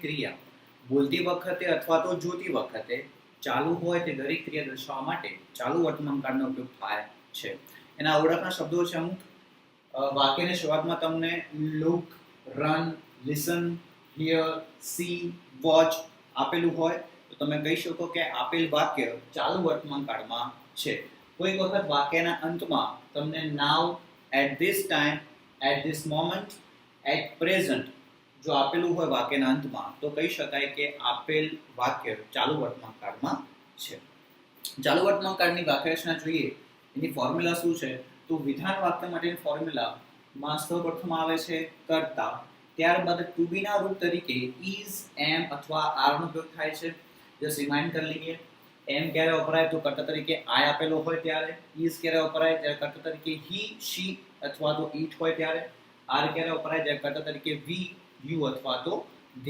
ક્રિયા બોલતી વખતે અથવા તો જોતી વખતે ચાલુ હોય તે દરેક ક્રિયા દર્શાવવા માટે ચાલુ વર્તમાન કાળનો ઉપયોગ થાય છે. એના ઓળખના શબ્દો છે અમુક. વાક્યની શરૂઆતમાં તમને look, run, listen, here, C, watch આપેલું હોય તો તમે કહી શકો કે આપેલ વાક્ય ચાલુ વર્તમાન કાળમાં છે. કોઈક વખત વાક્યના અંતમાં તમને now, at this time, at this moment, at present જો આપેલું હોય વાક્યના અંતમાં તો કહી શકાય કે આપેલ વાક્ય ચાલુ વર્તમાન કાળમાં છે. ચાલુ વર્તમાન કાળની વાક્યરચના જોઈએ, એની ફોર્મ્યુલા શું છે? તો વિધાન વાક્ય માટેની ફોર્મ્યુલામાં સૌપ્રથમ આવે છે કર્તા, ત્યારબાદ ટુ બી ના રૂપ તરીકે ઇઝ, એમ અથવા આર નો ઉપયોગ થાય છે. જસ્ટ રિમાઇન્ડ કરી લઈએ, એમ ક્યારે વપરાય તો કર્તા તરીકે આઈ આપેલો હોય ત્યારે, ઇઝ ક્યારે વપરાય ત્યારે કર્તા તરીકે હી, શી અથવા તો ઇટ હોય ત્યારે, આર ક્યારે વપરાય જ્યારે કર્તા તરીકે વી, યુ અથવા તો